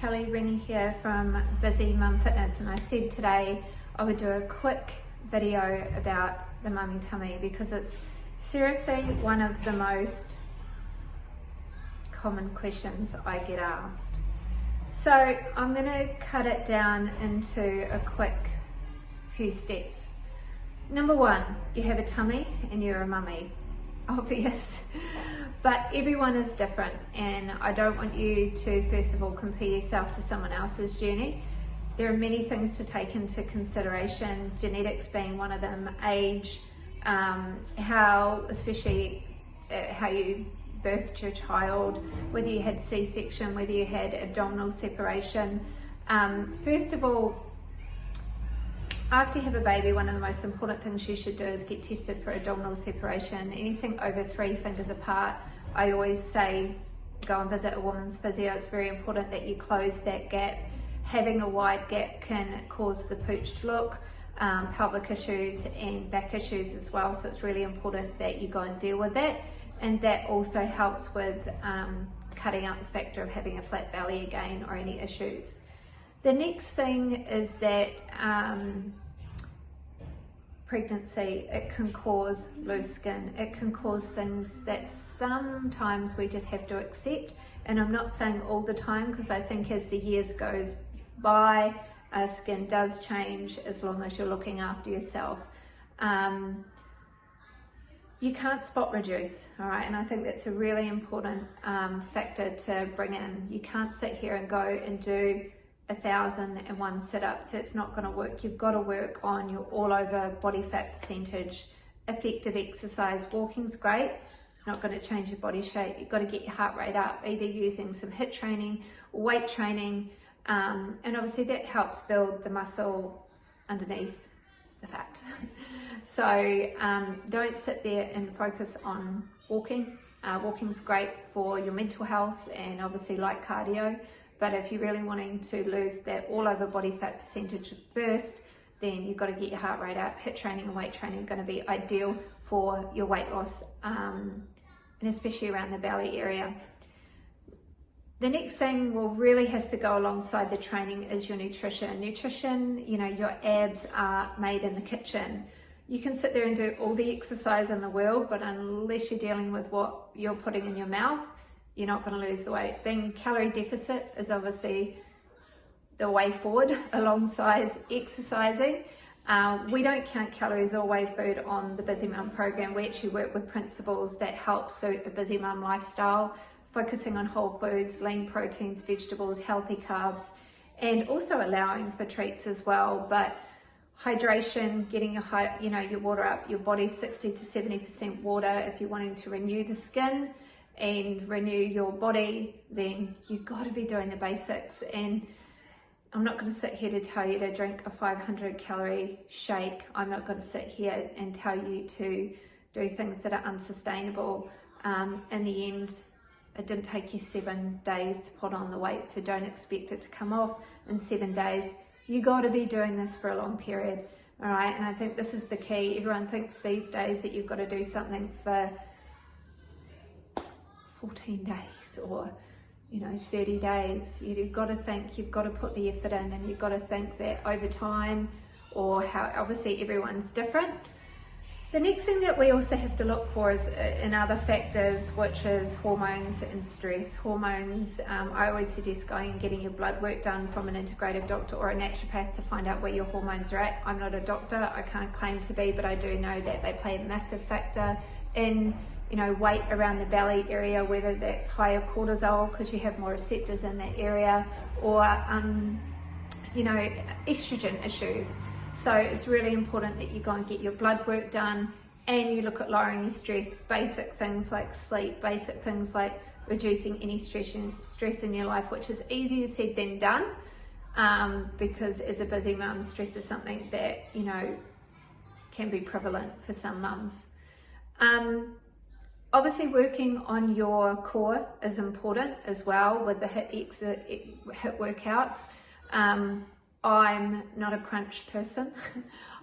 Kelly Rennie here from Busy Mum Fitness, and I said today I would do a quick video about the mummy tummy because it's seriously one of the most common questions I get asked. So I'm going to cut it down into a quick few steps. Number one, you have a tummy and you're a mummy. Obvious, but everyone is different, and I don't want you to first of all compare yourself to someone else's journey. There are many things to take into consideration, genetics being one of them, age, especially how you birthed your child, whether you had C-section, whether you had abdominal separation. First of all, after you have a baby, one of the most important things you should do is get tested for abdominal separation. Anything over 3 fingers apart, I always say go and visit a woman's physio. It's very important that you close that gap. Having a wide gap can cause the pooch to look, pelvic issues and back issues as well, so it's really important that you go and deal with that, and that also helps with cutting out the factor of having a flat belly again or any issues. The next thing is that pregnancy, it can cause loose skin. It can cause things that sometimes we just have to accept, and I'm not saying all the time, because I think as the years goes by, skin does change as long as you're looking after yourself. You can't spot reduce, all right, and I think that's a really important factor to bring in. You can't sit here and go and do 1,001 sit-ups. That's not going to work. You've got to work on your all over body fat percentage. Effective exercise, walking's great, it's not going to change your body shape. You've got to get your heart rate up, either using some HIIT training or weight training, and obviously that helps build the muscle underneath the fat. So don't sit there and focus on walking. Walking's great for your mental health and obviously light cardio, but if you're really wanting to lose that all over body fat percentage first, then you've got to get your heart rate up. HIIT training and weight training are going to be ideal for your weight loss, and especially around the belly area. The next thing really has to go alongside the training is your nutrition. Nutrition, you know, your abs are made in the kitchen. You can sit there and do all the exercise in the world, but unless you're dealing with what you're putting in your mouth, you're not going to lose the weight. Being calorie deficit is obviously the way forward alongside exercising. We don't count calories or weigh food on the Busy Mum program. We actually work with principles that help suit a busy mum lifestyle, focusing on whole foods, lean proteins, vegetables, healthy carbs, and also allowing for treats as well. But hydration, getting your water up, your body's 60 to 70% water. If you're wanting to renew the skin and renew your body, then you've got to be doing the basics. And I'm not going to sit here to tell you to drink a 500 calorie shake. I'm not going to sit here and tell you to do things that are unsustainable. In the end, it didn't take you 7 days to put on the weight, so don't expect it to come off in 7 days. You got to be doing this for a long period, all right? And I think this is the key. Everyone thinks these days that you've got to do something for 14 days or 30 days. You've got to think, you've got to put the effort in, and you've got to think that over time, or how, obviously everyone's different. The next thing that we also have to look for is in other factors, which is hormones and stress. Hormones, I always suggest going and getting your blood work done from an integrative doctor or a naturopath to find out where your hormones are at. I'm not a doctor, I can't claim to be, but I do know that they play a massive factor in weight around the belly area, whether that's higher cortisol because you have more receptors in that area, or estrogen issues. So it's really important that you go and get your blood work done, and you look at lowering your stress. Basic things like sleep, basic things like reducing any stress in your life, which is easier said than done, because as a busy mum, stress is something that can be prevalent for some mums. Obviously working on your core is important as well with the HIIT workouts. I'm not a crunch person.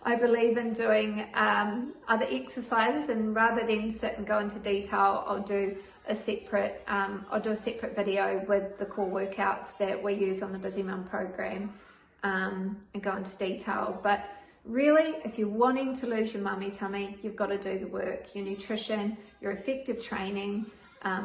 I believe in doing other exercises, and rather than sit and go into detail, I'll do a separate video with the core workouts that we use on the Busy Mum program, and go into detail. But really, if you're wanting to lose your mummy tummy, you've got to do the work. Your nutrition, your effective training,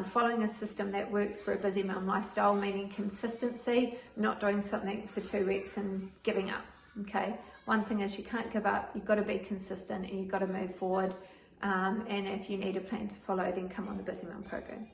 following a system that works for a busy mum lifestyle, meaning consistency, not doing something for 2 weeks and giving up. Okay, one thing is you can't give up. You've got to be consistent and you've got to move forward. And if you need a plan to follow, then come on the Busy Mum program.